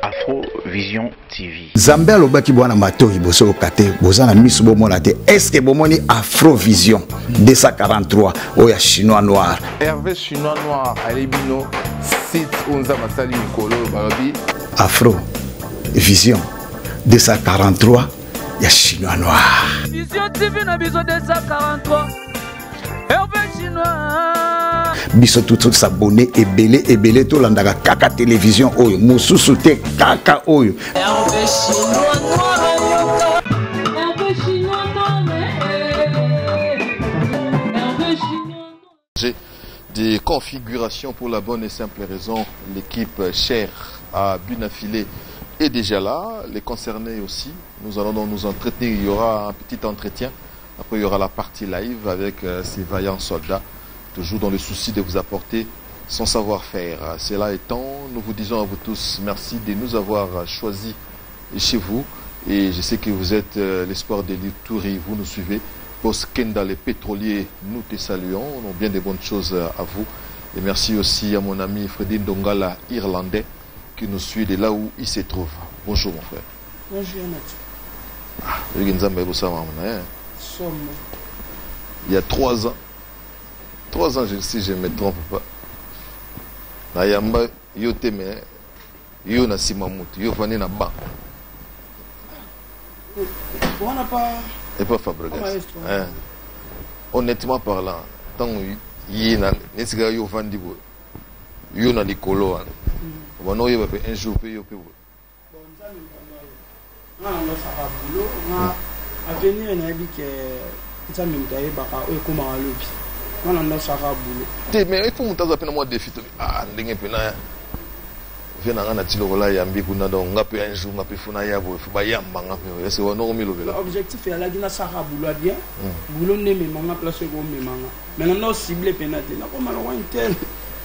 Afrovision TV. Zambé alobaki bwana matori boso kate bozana misu bomona te. Est-ce que bomoni Afrovision 243 oya chinois noir. Hervé chinois noir alibino site onza masali mikolo balobi Afrovision 243 ya chinois noir. Vision TV na biso 243. Hervé chinois biso tout s'abonner ebele to landaka kaka télévision oyo mususu te kaka oyo Hervé chinois noir Hervé chinois j'ai des configurations pour la bonne et simple raison l'équipe chère à Bunafilé est déjà là, les concernés aussi. Nous allons donc nous entretenir, il y aura un petit entretien, après il y aura la partie live avec ces vaillants soldats, toujours dans le souci de vous apporter son savoir-faire. Cela étant, nous vous disons à vous tous merci de nous avoir choisis chez vous. Et je sais que vous êtes l'espoir de l'Itouri, vous nous suivez. Poskenda, les pétroliers, nous te saluons. Nous avons bien de bonnes choses à vous. Et merci aussi à mon ami Freddy Ndongala, irlandais, qui nous suit de là où il se trouve. Bonjour mon frère. Bonjour il y a 3 ans, si je ne me trompe pas, Nayamba Yoteme, Yona Simamut, Yovani na ban. On n'a pas. Et pas Fabregas. Honnêtement parlant, tant que Nesiga Yovandi, Yona Nicolo, on va un jour payer au pays. On a boulot, on a avenir, on a dit que ça me dit comment on a boulot. Mais il faut monter à peine moi défi. Ah, n'importe quoi. Viens à la tilo ya mbikuna donc on a pu un jour on a pu funa ya bo ba ya manga pe c'est on a mis l'objectif est là dina sara boulot bien boulot ne me manga place ko me manga maintenant on cible penalty na comme on tel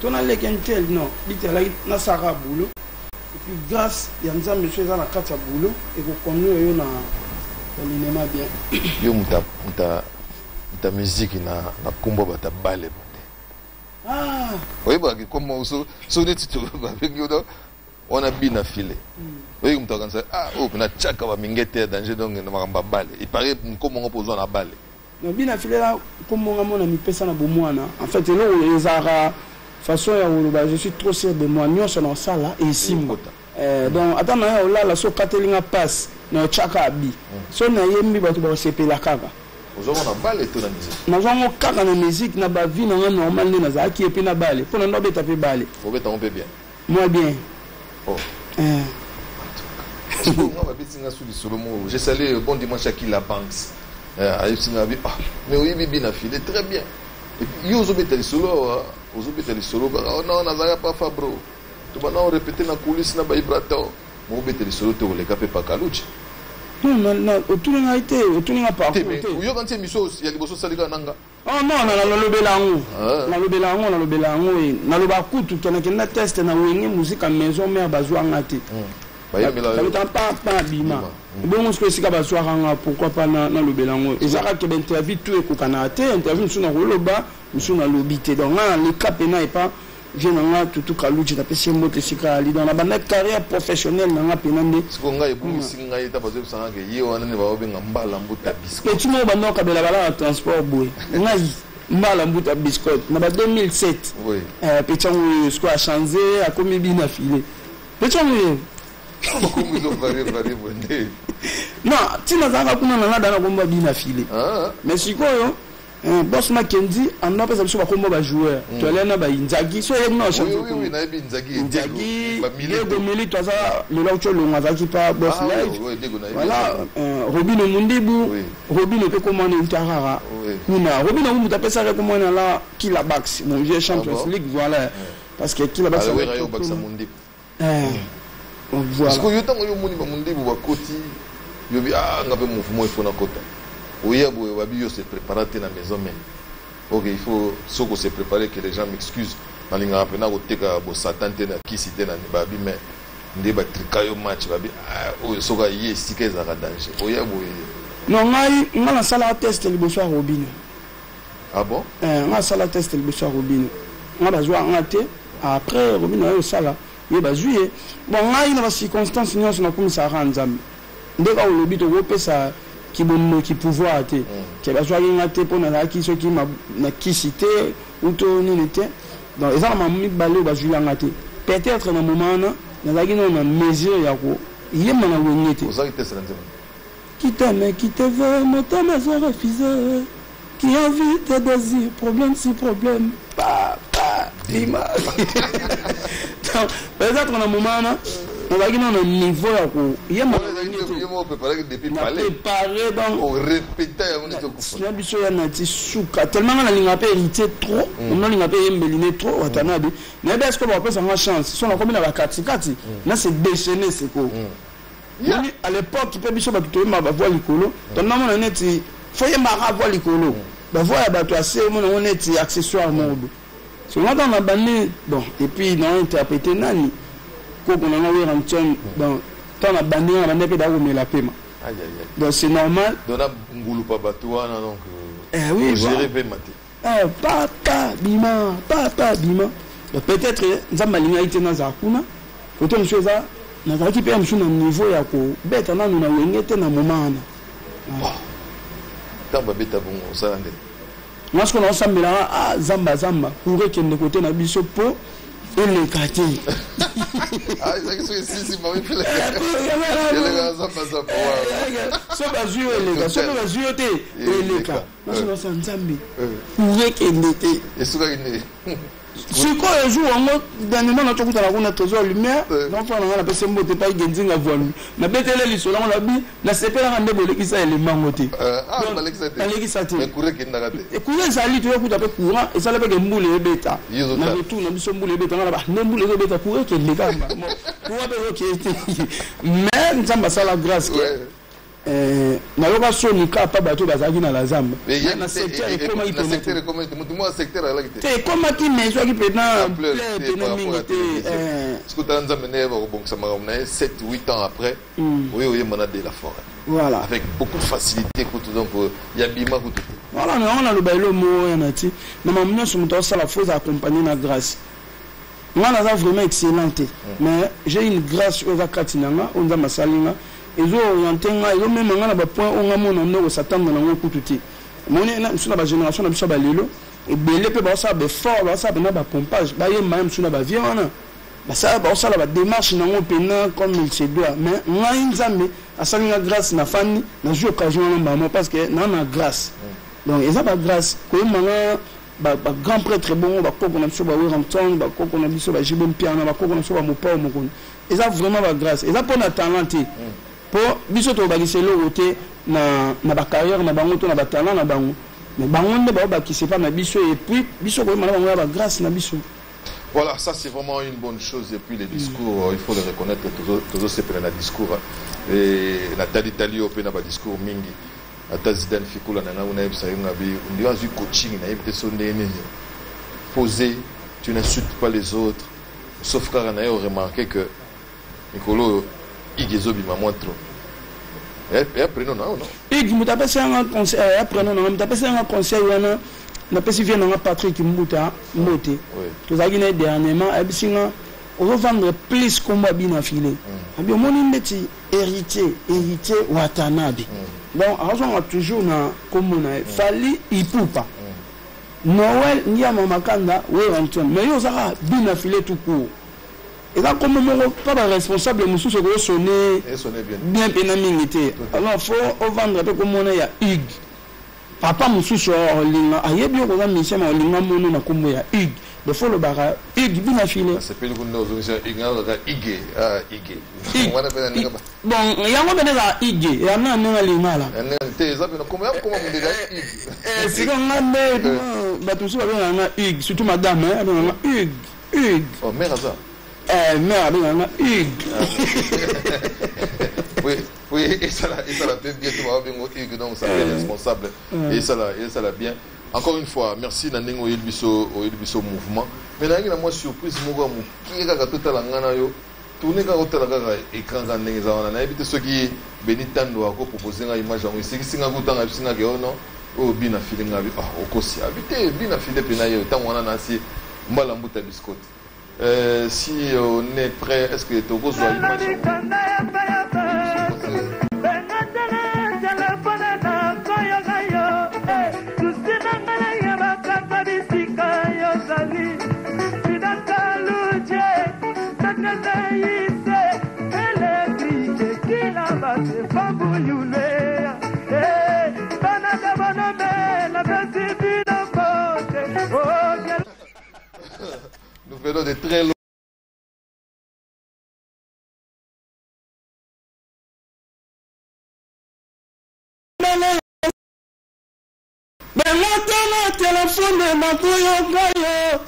ton a tel non litala na sara boulot et puis grâce ya nzambe monsieur za na kata boulot et ko konno yo na linema bien yo ta musique na kombo bata bale ah oui bah comme so net avec yo on a bien affilé oui on t'a ça ah oh na chaka ba mingete danger donc na makamba bale il paraît comment on pose na bale na bien affilé là comme on mona mi pesa na bomwana en fait là ezara façon ya woloba je suis trop sûr de moi nyonso na sala et simbo donc attends na là la so katelinga passe na chaka abi so na yembi bato ba sepela kaka aujourd'hui on a balle tout la musique na zongo kaka na musique na ba vie na normal na zaki et puis na balle pour na beta pe balle faut beta on peut bien moi bien oh moi ba bitinga sous le solomo j'ai salé bon dimanche à qui la banks mais oui bibi na filé très bien et puis yo zo beta le solo non na zaya pas fabro tu vas non répéter na coulisse na ba ibrato mo beta le solo te le capé pas kaluchi non autour n'a été autour n'a pas mais yo quand c'est miso il y a des bossos salika nanga oh non na lobelango na loba kutu tonake na test na wenge musique à maison mais bazwa ngati ba yemela ça veut pas bima bon ce que c'est ka bazwa nga pourquoi pas na lobelango ezaka ke interview tout ekokana te interview suna loba suna lobité donc le cap na pas je n'ai tout kaluchi na pesi moto sika ali dans la bande carrière professionnelle na penande siko ngai bu singa ita bazo sanga ke yo wana ne ba obenga mbala mbuta biscuit ke tumo bando ka bela bala transport boy ngai mbala mbuta biscuit na ba 2007 oui petchangu siko a changé a komi bina filé petchangu comme ils ont varié bonne non tina zanga kuna na dana komba bina filé mais sikoyo boss Mackenzie en a pas ça ba kombo ba joueur to aller na ba Inzaghi so yem na champion oui na Inzaghi ba mili to ça le là cho longa za ki pa boss live voilà Robino Mundibu Robino pe comment on tarara kuna Robino mu ta pesa comment on là qui la bax mon jeu Champions League voilà parce que qui la bax Mundibu voilà parce que yo tango yo Mundibu ba koti yo bi ngabe mouvement il faut na kota oui, il se préparer à la maison même. Ok, il faut se préparer que les gens m'excusent. Dans les gens qui ont Satan qui cité dans les babi mais des batrikayo match babi oh soga yé si que ça danger. Oui, non, on a la test le bonsoir Robin. Ah bon? On a la test le bonsoir Robin. On a joué en athée après Robin a eu ça là. ye bazwi bon ngai na ba circonstance nyonso na komisa ranzambe ndeka olobi to kopesa kibono ki pouvoir te ke bazwa nga te pona la ki soki na kisite ou to nini te donc eza na mami balé bazwi nga te peut-être na moment na la gino na mesure ya ko yema na ngete ozaki te sala nzema qui t'aime qui te veut mais ta maison refusée qui envie tes désirs problème si problème papa lima peut-être na moment na la gino na niveau ya ko yema on préparer depuis parler préparer donc on répéter on est au coup na biso ya na ti suka tellement na linga pe hérité trop on linga pe yembeline trop watanabi mais est-ce que on peut ça chance si on a comme na ba katikati na c'est déchaîner c'est quoi à l'époque peut biso ba tuto ma ba voix likolo donc na mona neti foye ma voix likolo ba voix ya ba to assez on neti accessoire modo so on dans bani bon et puis non interpréter nani ko ko na we ramchon donc tant la bani on a nepe da ko me la pema donc c'est normal dona ngulu pa batuana donc oui gérer pe maté papa bima peut-être nzamba linga ite na zakuna autant chose ça na zaki pe msuna niveau ya ko beta na na wengete na momana tamba beta bongo ça ndé moi ce qu'on a sambela zamba pour que ne côté na biso po ele kati ça que si mami fele ele zamba so bazui ele so bazui te ele ka moi je pense nzambi pour que ndete esuka ine siko ejo wango dernièrement na tokuta na kuna trésor lumière donc fa na pese mbote pa genzinga voile na betele lisolo na bi na sepela ngande bolekisa élément ngote balekisa te mais courir ki ndaka te e courir ça li to kuta pe courant et ça le pe mbule ebeta na retour na biso mbule ebeta na ba mbule ebeta courir ke ndekamba pour ba ok mais nzamba sala grâce na yoka soni ka pa bato bazaki na la zamba na secteur comment il peut secteur comment tout moi secteur là qui te comment qui mais soit qui peut dans plein minute ce que tu nzamba ne ba bon ça m'a 7 8 ans après oui mana de la forêt voilà avec beaucoup de facilité pour tout donc il y a bima pour tout voilà on a le bailo mo na ti na mamna so muto sala faut accompagner na grâce moi na vraiment excellente mais j'ai une grâce aux akatinanga on nzamba salinga ils ont orienté nga ils ont même nga na ba point on nga mona no s'attendre na ngo kututi moni na suna ba génération na biso ba lelo et belé pe ba ça be fort ba ça na ba pompage ba ye même suna ba vieux wana ba ça ba ça la démarche na ngo pena comme il se doit mais nga nzambe asali nga grâce na fani na jour occasion na ba parce que na grâce donc ils ont pas grâce ko manga ba grand prêtre bon ba koko na biso ba Wellington ba koko na biso ba Jibon Piana ba koko na biso ba Mopa Mokon ils ont vraiment ba grâce ils ont pas na talent pour biso to bakiselo ote na ba carrière na bango to na ba talent na bango mais bango nde ba bakise pas na biso et puis biso ko mana bango ba grâce na biso. Voilà, ça c'est vraiment une bonne chose et puis les discours il faut le reconnaître toujours c'est plein de discours et la tali open na ba discours mingi ata Zidane Fikula na nguna yebisa yonga bi ndio azu coaching na yebite sonde nini poser tu n'insultes pas les autres sauf quand on a remarqué que Nicolo Igezobi m'a montré. Et après non non. Ig mutape c'est un conseil après non non mutape c'est un conseil wana na pesi vient na Patrick Mbuta Mbote. To zagine dernièrement abisinga on va vendre plus comme bina filé. Abi moni ndeti héritier Watanabe. Bon on a toujours na comme na fali ipupa. Noël nyama makanda we Anton mais yo zaka bina filé tout court. Et là, comme on pas responsable, nous sommes sonné bien pénalité. Alors, il faut vendre comme on est à Hugues. Papa, nous sommes en ligne. Il y a bien qu'on a mis ça en ligne, on a comme à Hugues. Il faut le barra. Hugues, bien affilé. C'est plus que nous avons Hugues. Bon, il y a un peu de Hugues. Il y a un ligne là. C'est comme un peu de Hugues. Surtout madame, Hugues. Oh, mère, ça. Merde, Hugues. Oui, et ça l'a bien Hugues, donc ça est responsable. Et ça l'a bien. Encore une fois, merci Nanengo Yelbiso mouvement. Mais là, il y a une surprise, qui est tout à l'angana yo. Tourner quand on a écran quand on a évité ceux qui Benitando a proposé une image en c'est qui singa gutan a singa non oh bien affilé ngabi ah okosi habité bien affilé penayo tant on a nasi mbalambuta biscotte Si on est prêt, est-ce que Togo soit nous venons de très loin. Téléphone de ma koyogayo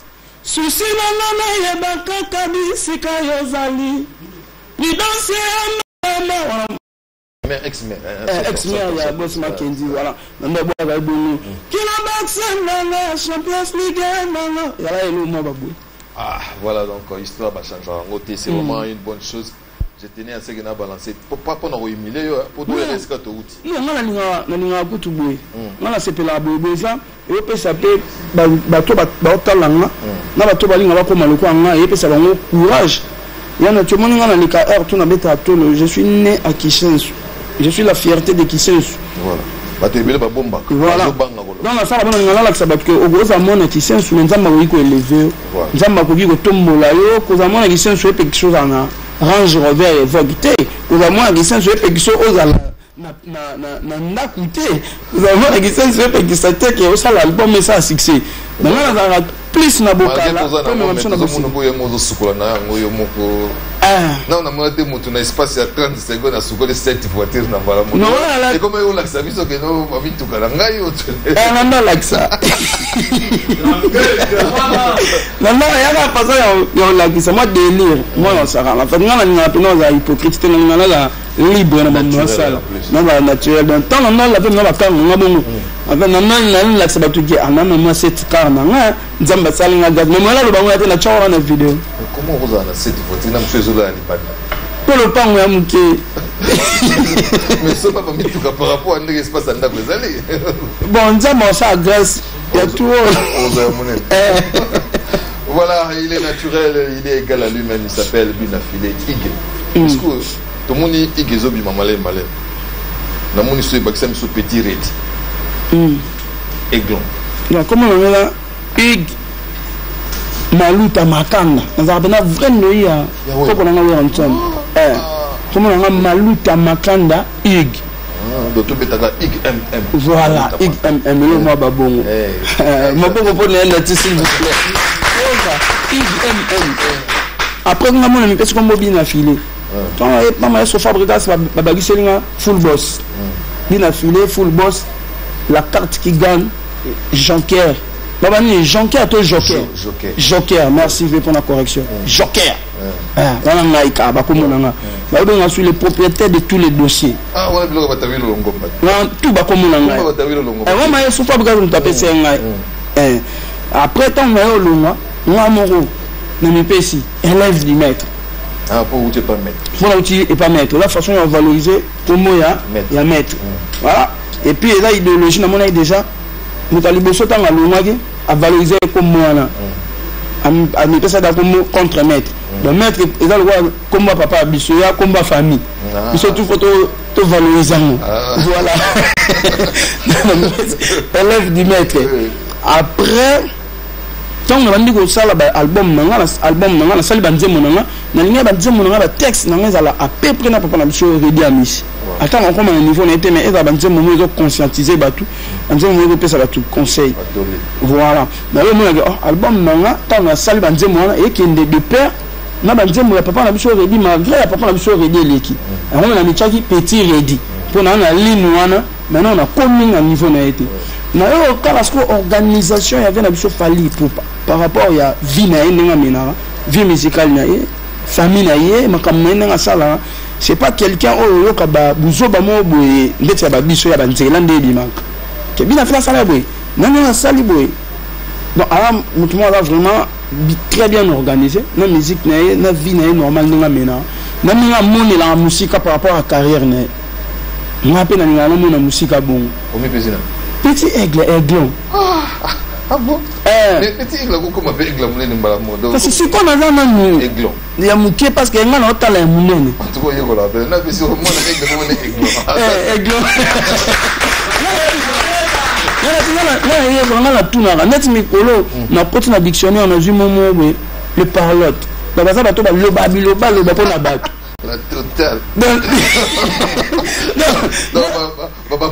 susi nana yeba kaka bisika yozali ni danse mama ex-maire ya boss Mackenzie voilà namba boa ba bonu kila baksen nana Champions League nana yala elo mo babou. Ah voilà, donc histoire va changer en côté, c'est vraiment une bonne chose. Je tenais à ce que n'a balancé pas pour nous humilier pour nous rester à tout outil. Non na ninga kutu boy na sepela boy ça et peut s'appeler bato talanga na bato balinga ba koma loko anga et peut ça bango courage. Yana tu moni ngana lika air tout na beta tolo, je suis né à Kishensu. Je suis la fierté de Kishensu. Voilà. Bato ebele ba bomba. Voilà. Dans la salle bana ngala la sabat que ogoza mona Kishensu nzamba ko élever. Nzamba ko ko tombola yo ko za mona Kishensu e quelque chose ana Range Rover évoqué, vous avez moins de ça, je vais quelque chose aux na coûté. Vous avez moins de ça, je vais quelque chose qui est au sol l'album mais ça a succès. Maintenant on a plus na boka là. Comme on mentionne aussi. Non, on a moins de mots, on a espace à 30 secondes à soulever 7 voitures dans voilà. Non, et comme on l'a saisi, c'est que nous on vit tout calanga yo. On a like ça. Non, il y a pas ça, on l'a dit, c'est moi délire. Moi on s'arrête. En fait, nous on a pas hypocrite, on a la libre dans notre salle. Non, la naturel. Dans temps on a la peine on va faire on a bon. En fait, non, la sabat tout qui a non moi cette car non, nzamba salinga gaz. Mais moi là le bango était la chora dans la vidéo. Comment vous avez cette voiture? Nam fait zola ni pas. Pour le pan ya muke. Mais ça pas mis tout cas par rapport à l'espace à ndako ezali. Bon, nzamba ça grâce il y a tout. Voilà, il est naturel, il est égal à lui-même, il s'appelle Binafile Ig. Est-ce que tout le monde dit Ig ezobi mamalé malé. Na moni so baksam so petit red. Aiglon. Donc comment on est là Ig Maluta Makanda. Nous avons vraiment eu un comment on a ensemble. Comment on a Maluta Makanda Ig. Donc tu peux Ig MM. Voilà, Ig MM le moi babongo. Moi bongo pour les notes s'il vous plaît. Ig MM. Après nous avons mis parce qu'on mobile na filé. Quand maman se fabrique ça babagi selinga full boss. Bien affilé full boss. La carte qui gagne Jonker. Babani Jonker to Joker. Joker, merci pour la correction. Joker. Voilà ngaika bakomonanga. Ba on sur les propriétaires de tous les dossiers. Ah voilà bilo ba tawilo longo. Non, tout bakomonanga. Ba tawilo longo. Eh moi je suis pas besoin de taper ça ngai. Après tant nga longa, moi moro na mi pesi élève du maître. Ah pour tu pas maître. Pour l'outil et pas maître. La façon de valoriser comme ya maître. Voilà. Et puis là idéologie na mona déjà nous talibos so tanga longa à valoriser comme moi à mettre ça dans comme contre maître. Le maître est dans le combat papa bisoya combat famille. Ils sont tout photo tout valorisant. Voilà. Élève du maître. Après tant on a dit que ça album na sali banzemo na linga banzemo na texte na ngeza à peu près na papa na biso ready amis. Attends on comme un niveau n'était mais eza banzemo mo conscientiser batu banzemo mo pesa batu conseil. Voilà. Mais le mo album na tant na sali banzemo na et qui de père na banzemo ya papa na biso ready malgré ya papa na biso ready leki. On a mis chaki petit ready pour na ligne wana maintenant on a commis à niveau na été. Na yo kala sko organisation il y avait na biso fali pour par rapport à vie na yenga menara vie musicale na ye famille na ye makamena nga sala c'est pas quelqu'un oh yo ka ba buzo ba mo boye ndeti ba biso ya banzela ndedi mak ke bina fela sala boye nana sali boye donc ala mutumo là vraiment très bien organisé na musique na ye na vie na ye normal nga mena na minga moni la musique par rapport à carrière na nga pe na nga mona musique bon o mi pesina petit aiglon Ah bon? Mais petit aiglon, comment on appelle aiglon? Parce que c'est qu'on a dans nous. Aiglon. Il y a mouqué parce qu'il y a un autre talent moulin. En tout cas, il y a un appel. Non, mais si on a aiglon. Aiglon. Là, la tour, net micro, na porte na dictionnaire, on a vu mon le parlotte. La base bateau ba loba pour la batte. La totale. Non,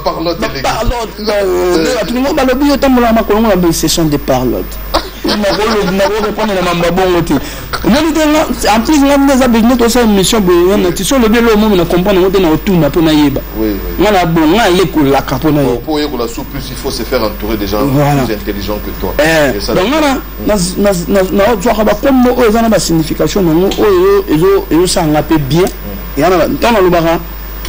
parlotte. Parlotte. Tout le monde va le bio tant que la macron a une session de parlotte. En plus, on a besoin de ça une mission de sur le bien le moment comprendre on a tout na pour naïba. Oui. Voilà bon, on a l'école la capona. Pour y la soupe, il faut se faire entourer des gens plus intelligents que toi. Donc na comme eux ont une signification non eux ça on appelle bien. Et on a dans le bara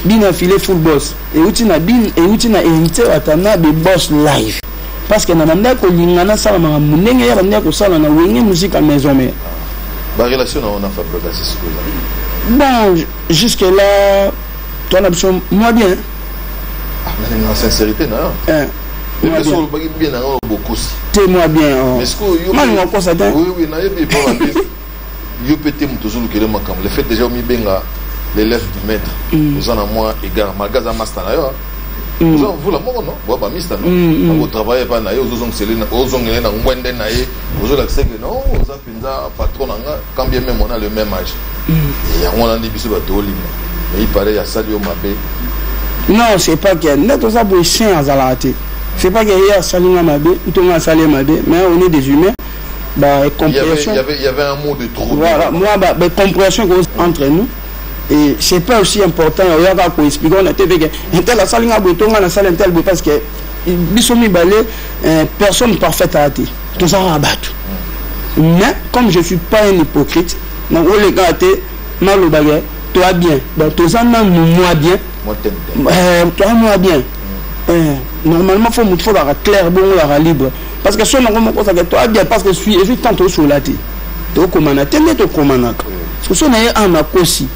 bien filé full boss et utina invité atana de boss live. Parce que namanda ko lingana sala ma munenge ya banda ko sala na wengi musique à maison mais la relation on a fait progresser bon jusque là ton option moi bien en sincérité non mais sur le bien beaucoup t'es moi bien mais ce que man ko ça oui na yebi pas yo pété mutozulu kele makam le fait déjà mi benga l'élève du maître nous en a moi égard magaza master là vous la mort non bon bah mista non vous travaillez pas na yo ozong selena ozong na ngwende na ye ozola que non oza pinza patron nga quand bien même on a le même âge et on a dit biso ba toli mais il paraît ya sali o mabe non c'est pas que net ça pour chien azalate c'est pas que hier sali nga mabe tout nga sali mabe mais on est des humains bah compréhension il y avait un mot de trop voilà moi bah compréhension entre nous. Et c'est pas aussi important, il y a pas expliquer on a été avec tel la salle na salle tel parce que bisomi balé personne parfaite à athée tout ça rabattu mais comme je suis pas un hypocrite donc les gars na le bagay toi bien donc tout ça na moi bien toi moi bien normalement faut la clair bon la libre parce que son normalement ça que toi bien parce que je suis tantôt sur la tête to komana tellement to komana parce que son est en akosi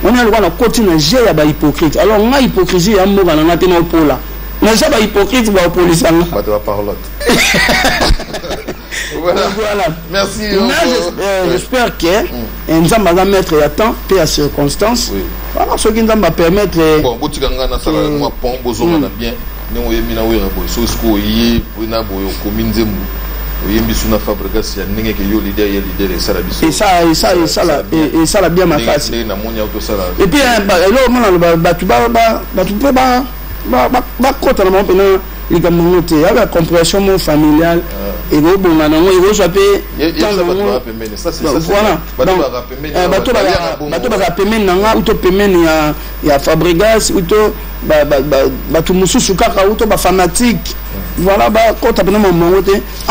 on a le droit de continuer j'ai ya ba hypocrite alors on a hypocrisie ya mo bana na tena opola mais ça ba hypocrite ba opolisa nga ba to parlotte voilà merci j'espère que nzamba va mettre à temps et à circonstances voilà ce qui nzamba permettre bon botikanga na sala moi pont bozonga na bien ne o yemi na wera boy so sko yi na boyo kominzemu oyembi suna Fabregas ya ndenge ke yo leader et ça la biso et ça la bien ma face et puis alors mon ba tu ba kota na mo pena ligamonte ya la compréhension mon familiale et go bonga na mo go sope ça c'est voilà bato ba rappeler na nga uto pemeni ya Fabregas uto ba tu mususu kaka uto ba fanatique voilà bah quand on a un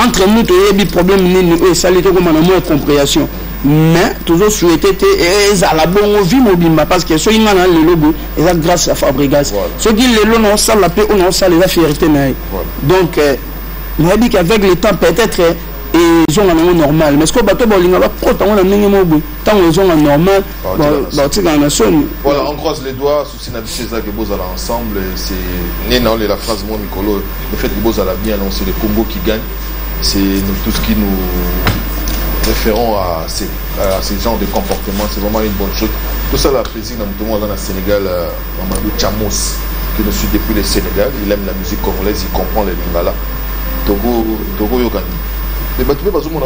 entre nous il y a des problèmes ni ça les comme on a compréhension mais toujours souhaité et ça la bonne vie mobile parce que ceux qui ont le logo et ça grâce à Fabregas ceux qui le logo on ça la paix on ça les fierté donc on a dit qu'avec le temps peut-être ils ont un normal mais ce que bateau bolinga va quand on a ningi mobu tant ils ont un normal voilà on croise les doigts sous Sinabiché ça que Bozala ensemble c'est néant la phrase moi Mikolo le fait que Bozala bien c'est le Congo qui gagne c'est tout ce qui nous référons à ces genres de comportements c'est vraiment une bonne chose tout ça la plaisir dans le monde dans le Sénégal Mamadou Chamos qui nous suit depuis le Sénégal il aime la musique congolaise il comprend les lingala Togo Yokani mais tu peux pas tout le monde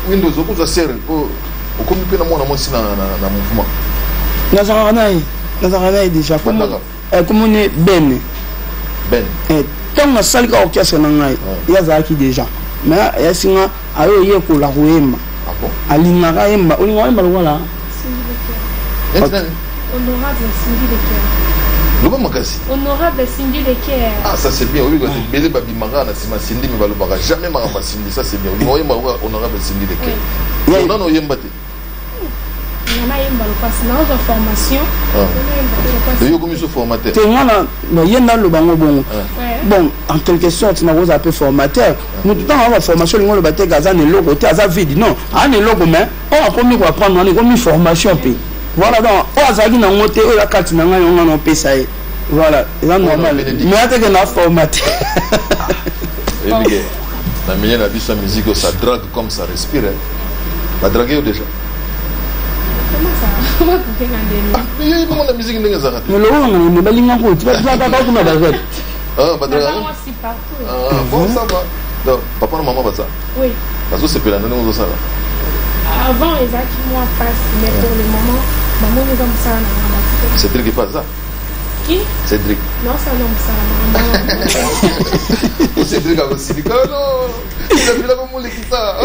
Windows beaucoup ça sert pour comme tu peux na mouvement Nazaranaï déjà comme on est Ben tant na salle ka orchestre na ngai ya zaki déjà mais ya singa ayo ye ko la ruema alinga emba olinga emba wala honorable Cindy Lecaire honorable Cindy Lecaire ah ça c'est bien oui bélé babimanga na sima Cindy mais balobaka jamais maramba Cindy ça c'est bien honorable Cindy Lecaire non yemba te na yemba le passe na formation yo comme ce formateur te ngana no yenda lo bango bongo bon en quelque sorte na vous appelle formateur nous tout temps on va formation le baté gaza ne logo te aza vide non a ne logo mais on a commis quoi prendre on est comme formation pe voilà donc on azaki na ngote o la carte na ngana on a pesa voilà c'est normal mais ate que na formateur La meilleure la sa musique, ça drague comme ça respire. La draguer déjà. Comment ça? On va couper dans des nuits. Il y a comment la musique n'est pas ça. Mais le roi, on est pas ligné en route. Tu vas pas comme la drague. Ah, pas drague. Moi aussi partout. Ah, bon, ça va. Donc, papa et maman, pas ça. Oui. Parce que c'est pas la même chose ça. Avant, ils ont qui moi passe, mais pour le moment, maman nous comme ça. Cédric n'est pas ça. Qui? Cédric. Non, ça non, ça. Cédric a aussi dit que non. Il a vu là comme on l'écoute ça.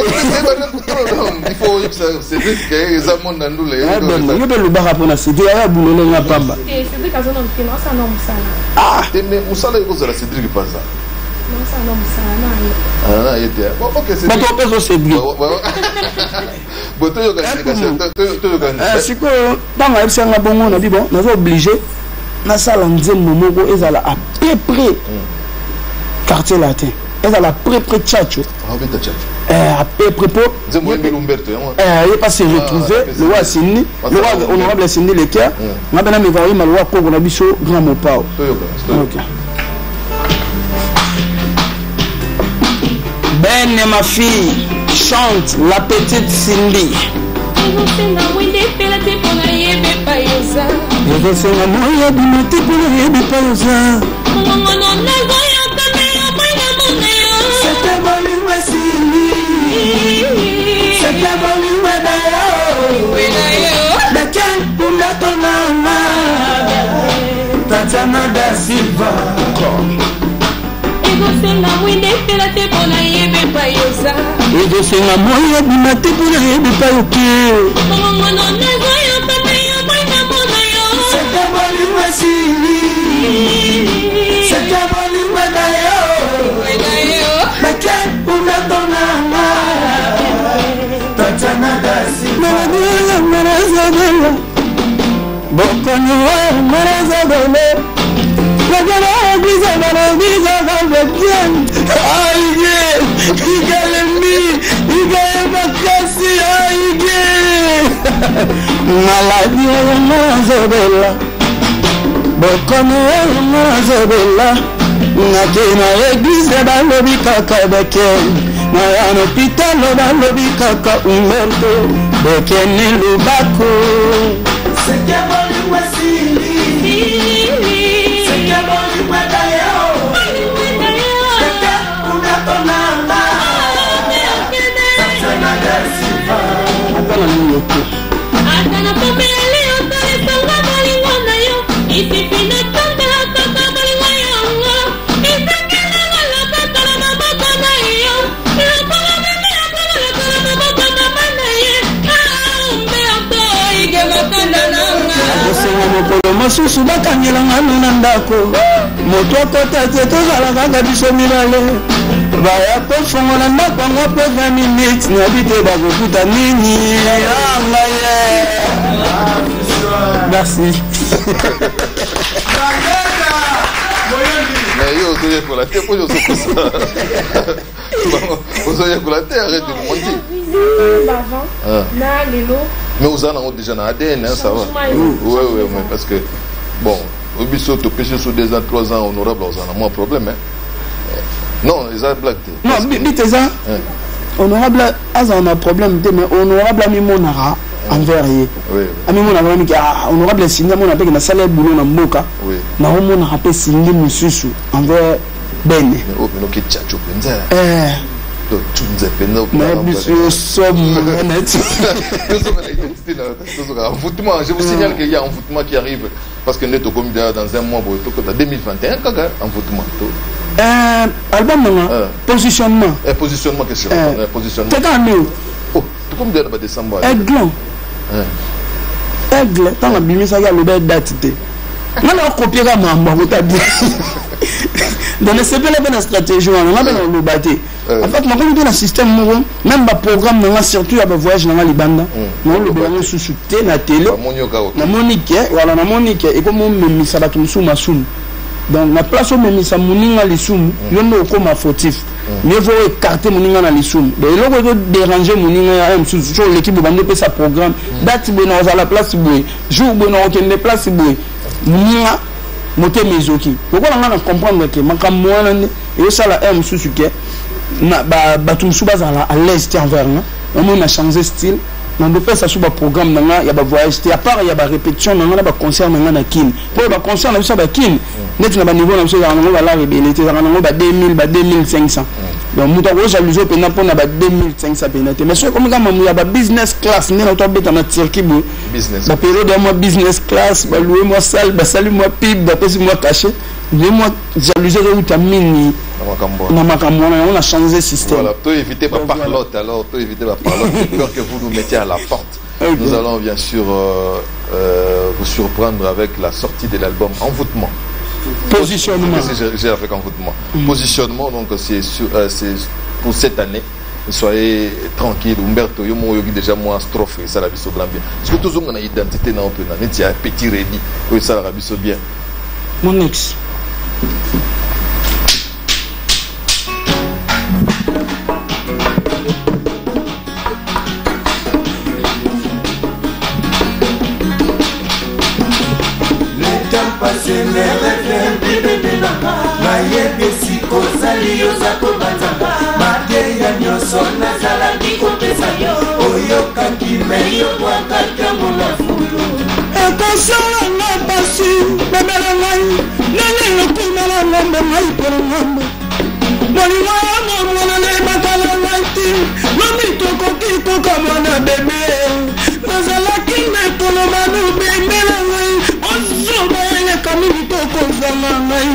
Il faut que Cédric ait un monde dans nous. Il y a le bar à prendre. C'est un boulot là, papa. Cédric a son nom qui non, ça non, ça. Ah, mais Moussa là, il faut que Cédric n'est pas ça. Non, ça non, ça. Ah, il était. Bon, ok, c'est. Mais ton père, c'est Cédric. Bon, tu as c'est quoi? Dans la FC, on a dit bon, nous sommes obligés. Dans la salle, on dit Momoko, ils sont à peu près quartier latin. Ils sont à peu près tchatcho. À peu près pour. Il n'est pas se retrouver. Le roi Sindi, le roi honorable Sindi Lekia. Maintenant, il va y avoir le roi Kogo Nabiso, grand Mopao. Ok. Ben, ma fille, chante la petite Cindy. Je vais faire la moya du matin pour le rébé pas aux arts. C'était bon, il m'a signé. C'était bon, il m'a d'ailleurs. La canne pour la tonama. Tatiana da Silva. Et c'est la moya du matin pour le rébé pas aux arts. Mazabella, Bokono Mazabella, Nakena Eglise da lobi kaka beken, Mayano Pitalo da lobi kaka Umberto, Bekeni Lubako. C'est que bon lui Sili, c'est que bon lui Dayo, c'est que on a ton âme, c'est na Garcia. Attends la nuit. Atana popele otale sanga balingona yo isipina tanda tata balingona isakela la tata la mabaka na yo lokola mimi akala la mabaka na ye ambe ato ige matanda nanga osenga mokolo mosusu bakangela ngalo na ndako moto akota te tozala kaka biso milale baya kofongola ndako yango mpe 20 minutes nayebi te bakokuta nini angaye. Merci. Mais yo, vous avez pour la terre, vous avez pour ça. Vous avez pour la terre, arrête de nous mentir. Mais vous avez déjà un ADN, ça va. Oui, parce que, bon, au biseau, tu pêches sur 2 ans, 3 ans, honorable, vous avez moins de problème. Non, ils ont blagué. Non, dites ça. Honorable, on a un problème, mais honorable, à Mimonara. Envers honorable Sindi mon appelle na salaire boulot na mboka na homo na rappel Sindi mususu envers Ben o no ke tchacho penza to tunze peno mais biso somme net je vous signale qu'il y a un envoûtement qui arrive parce que nous sommes comme dans un mois pour 2021 kaga envoûtement album positionnement positionnement question positionnement c'est quand même oh tout comme de décembre aigle tant la bimisa ya le bel date te on a copié comme mamba vous dit dans le CP la bonne stratégie on a bien le batté en fait on a un système même ba programme dans surtout ya ba voyage dans Libanda on le bien sous na télé na Monique voilà na Monique et comme on me misa ba tumsu masum donc la place où me misa muninga lisum yo no comme fautif mieux vaut écarter moninga na lisum de loko déranger moninga ya sur l'équipe bande pe sa programme date bon à la place boy jour bon on kende place boy moninga moté mezoki pourquoi on a comprendre que makamwana et ça la m susuke bato mosusu bazala à l'aise te envers nga omoi na changer style na ndopesa so baprogramme na nga ya bavoyage te à part ya barépétition na nga na baconcert na nga na kine mpo baconcert na biso ya bakine neti na baniveau na biso ezaka nango balare ebele te ezaka nango ba 2000 ba 2500 donc moto akojaluze mpena mpona ba 2500 pena te mais soki komika mamu ya babusiness class nde na to abeta na turki boye baperiode ya mwa business class balue mwa salle basali mwa pib bapesi mwa cachet nde mwa jaluze ezouta mingi na makambo wana yango na changer système. Voilà, toi éviter ma parlotte alors, toi éviter ma parlotte, j'ai peur que vous nous mettiez à la porte. Okay. Nous allons bien sûr vous surprendre avec la sortie de l'album Envoûtement. Positionnement. J'ai avec Envoûtement. Positionnement, donc c'est pour cette année. Soyez tranquille. Umberto, yo mo yogi déjà moi strophe ça la biso bien. Parce que tout le monde a une identité na open na neti a petit ready. Oui ça la biso bien. Mon ex. mayebesi kozali yoza kobanzanga mateya nyonso nazalaki kopesa yo oyokaki meyo bwakaka na fulu ekosolanga pasi bebela ngai nani lokumela ngombe ngai pelo ngombe molimo ya mwana nebakala ngai ti nomitokoki kokamwana bebe nazalaki nekoloba nobembela ngai ozobayeleka mingi tokozanga ngai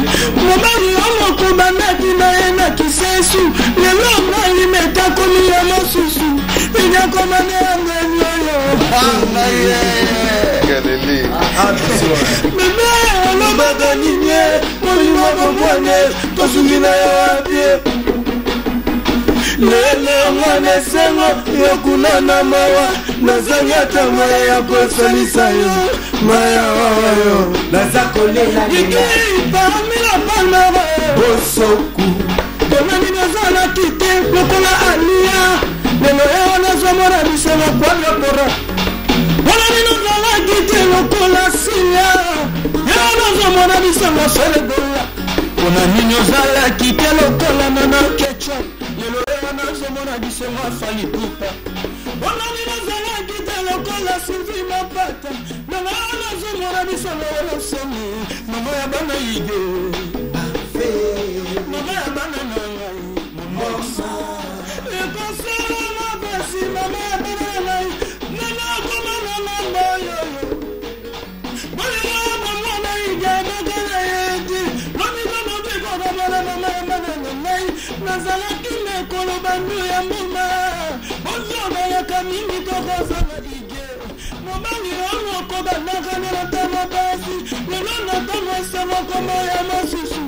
mobali omokobandaki na ye na kisesu lelo ngai metakomi ya mosusu inyakomane yangenyoyo bebe olobaka nini molimo bomwane tosungi na yo wapie lele mwana esengo yokuna na mawa nazangi ata maya ya kosalisa yo maya wayo naza kolela ikiipamila panara bosoku tomani nazalaki te lokola alia lelo ewa nazomona bisengo kwalokora wana ninozalaki te lokola siya ewa nazomona bisengo solegola wana nini ozalaki te lokola nana ketchup lelo ewa nazomona bisengo afali pupa wana ninozalaki te lokola silvi mapata nana nazomona bisengo olosoni mama ya bana ige mama ya bana nangai momosa ekosela mabasi mama ya bana nangai nana komana namba yoyo bolingo mamona ige magana yeti lomikono bikokomana mama ya bana nangai nazalaki mekolo bandu ya mbuma ozobayaka mingi tokozanga ige mobali omokobandaka nelotama basi lelo natomasa mokomo ya mosusu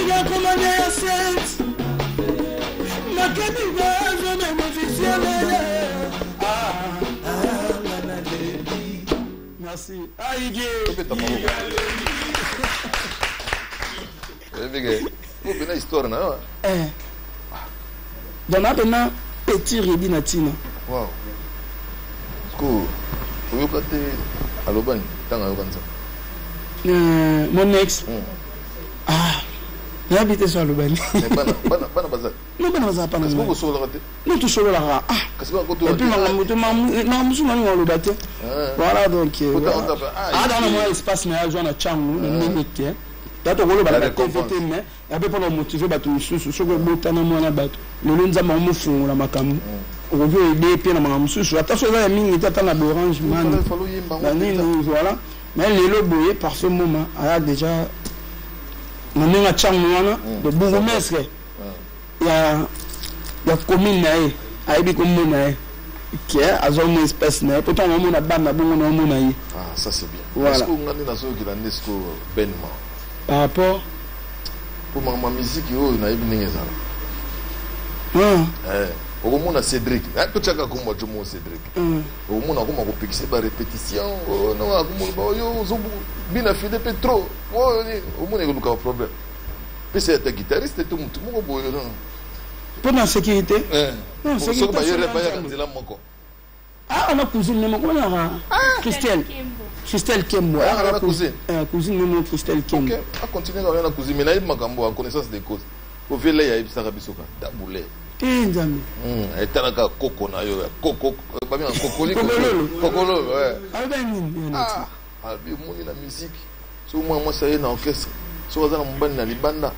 igakomanya ya set makebiga azonemofisielele merci aige Bena histoire na dona bena petit rebi na tina wow ko oyoka te alobani tanga yokanza mon ex n'habite sur alobani bana bazali non bana bazali pas parce que vous solo te non tout solo la parce que ko et puis na musu na ngolo te voilà donc dans le mois espace mais joindre changu le limite tato kolo bala la TVT mais abe pour motiver bato mususu soko botana mwana bato lelo nzamba mufungula makambo okoki ede pe na makambo mususu ata soza ya mingi tata na orange man voilà mais lelo boye parfait moment aya déjà naninga changu wana de bourgmestre ya commune na ye ayebi komona ye qui est à zone espèce mais pourtant on a bande bongo na mona ye ça c'est bien voilà. Est-ce que on a na so ki la nesco benma par rapport pour ma musique yo na yebi ningeza okomona Cédric tochaka komwa jomo Cédric okomona koma ko pixer ba répétition no akomo yo zobu bina fide petro omona ko luka problème puis c'est un guitariste tout moko boyo non pour la sécurité non c'est pas yere pas ya ndila moko on a cousine moko na Christelle Kembo la cousine memo Christelle Kembo OK a continuer à la cousine mais na makambo en connaissance des causes au vele ya ibisaka bisoka dabule Nzambe. Etalaka koko na yo, koko, pas bien kokoli. Kokolo, ouais. Ah, albi moni la musique. So moi ça y est na orchestre. So za na mbani na libanda.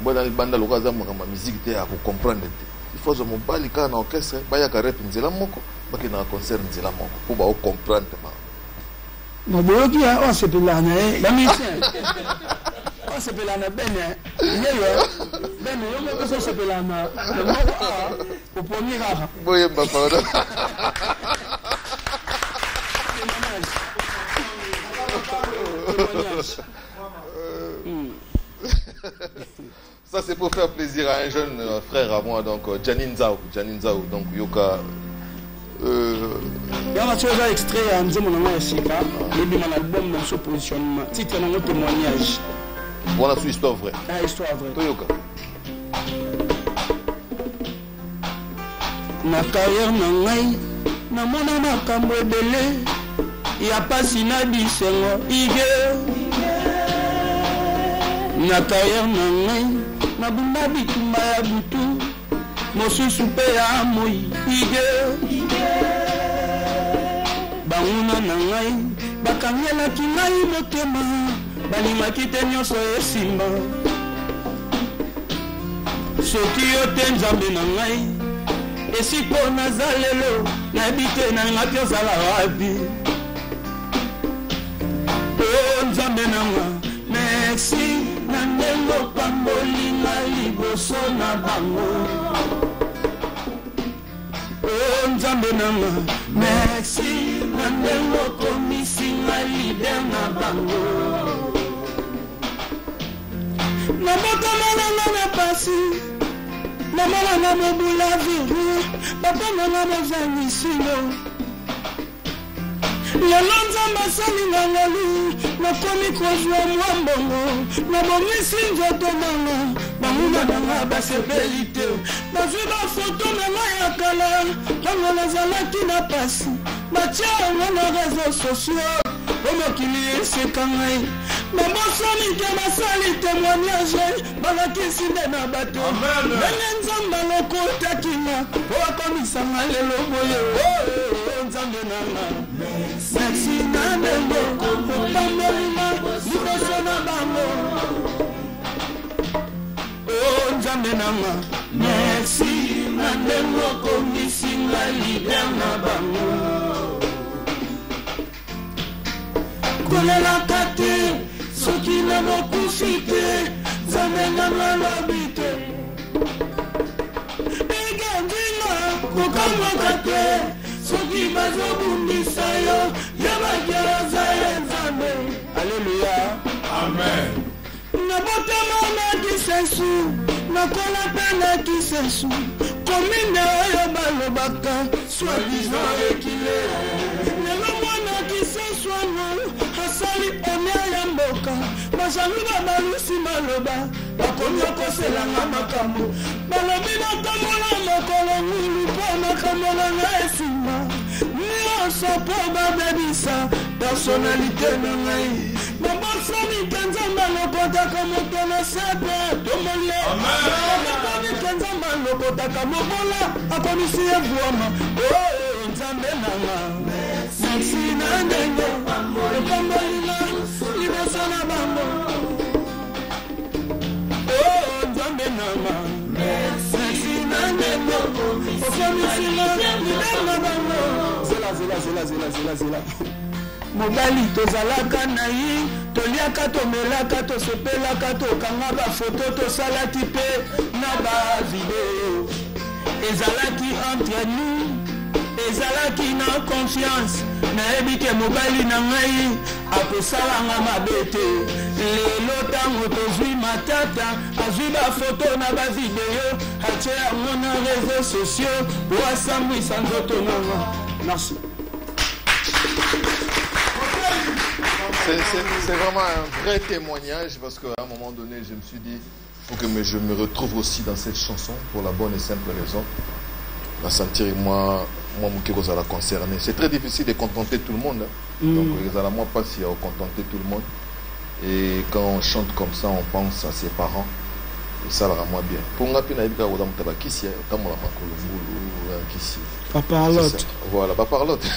Mbani na libanda lokaza ma musique te à comprendre. Il faut que mobali ka na orchestre, ba ya ka rap nzela moko, ba ki na concert nzela moko pour ba comprendre ma. Maboki on se pelana ba musicien. On se pelana ben yeyo. Ben yo ko se pelana. Au premier rang. Boye ba pardon. Ça c'est pour faire plaisir à un jeune frère à moi, donc Janine Zao, donc Yoka. Il y a un extrait à Mzemo Nanga Sika, il y a un album dans ce positionnement, titre dans notre témoignage. Voilà, c'est histoire vraie. Ah, histoire vraie. Yoka. Na carrière nangai, na mona makambo ebele, ya pasi na bisengo ige. Na carrière nangai, na bunda bitumba ya butu, mosusu pe ya moi ige. Banguna nangai, bakangelaki ngai motema, balimaki te nyonso esimba. Soki yo te Nzambe na ngai, esiko naza lelo, nayebi te na nga te ozala wapi. O Nzambe na nga, merci na ndenge opamboli nga liboso na bango. O Nzambe na nga, merci na ndenge okomisi nga lider na bango. Na motema nanga na pasi, na mala na mobula viru, papa nanga bozangisino. Lelo Nzambe asali nga ngolu, nakomi kozwa mwa mbongo, nabongisi nzoto nanga, banguna nanga basepeli te. Bazwi bafoto nanga ya kala, ntango nazalaki na pasi, batia yango na réseaux sociaux, po mokili eseka ngai. Babosani ke basali témoignage, balakisi nde na bato. Ndenge Nzambe alokotaki nga, po akomisa nga lelo boye. Nzambe nanga, merci na ndenge opamboli nga liboso na bango. O Nzambe nanga, merci na ndenge okomisi nga lider na bango. Kolelaka te, soki na mokufi te, Nzambe nanga lobi te. Egandinga kokamwaka te, soki bazobundisa yo, ya bagereza ya Nzambe. Alleluya. Amen. Nabotama na kisesu, nakola pe na kisesu, komine oyo balobaka, soi-disant ekile. Lelo mwana kisesu ano, asali emia ya mboka, basangu babalusi maloba, bakomi okoselanga makambo, balobi natambola mokolo ngulu po makambo nanga esima, nyonso po babebisa personalite na ngai. Babosani ke Nzambe alokotaka moto na sepe tomolie, babosani ke Nzambe alokotaka mobola akomisi evuama. O Nzambe nanga, merci na ndenge opamboli nga liboso na bango. O Nzambe nanga, merci na ndenge okomisi nga lider na bango. Zela mobali tozalaka na ye, toliaka tomelaka tosepelaka tokanga bafoto tosalaki mpe na bavideo. Ezalaki entre nous, ezalaki na confiance, nayebi ke mobali na ngai akosalanga mabe te. Lelo ntango tozwi matata, azwi bafoto na bavideo, atie yango na réseaux sociaux po asambwisa nzoto nanga. Merci. C'est vraiment un vrai témoignage parce qu'à un moment donné, je me suis dit, il faut que je me retrouve aussi dans cette chanson pour la bonne et simple raison. La sentir moi, qui vous a concerné. C'est très difficile de contenter tout le monde. Hein. Donc, moi, pas si on contenter tout le monde. Et quand on chante comme ça, on pense à ses parents. ça la moi bien pour nga pina ibika ko zamuta bakisi tamola makolo mbulu kisi papa l'autre voilà papa l'autre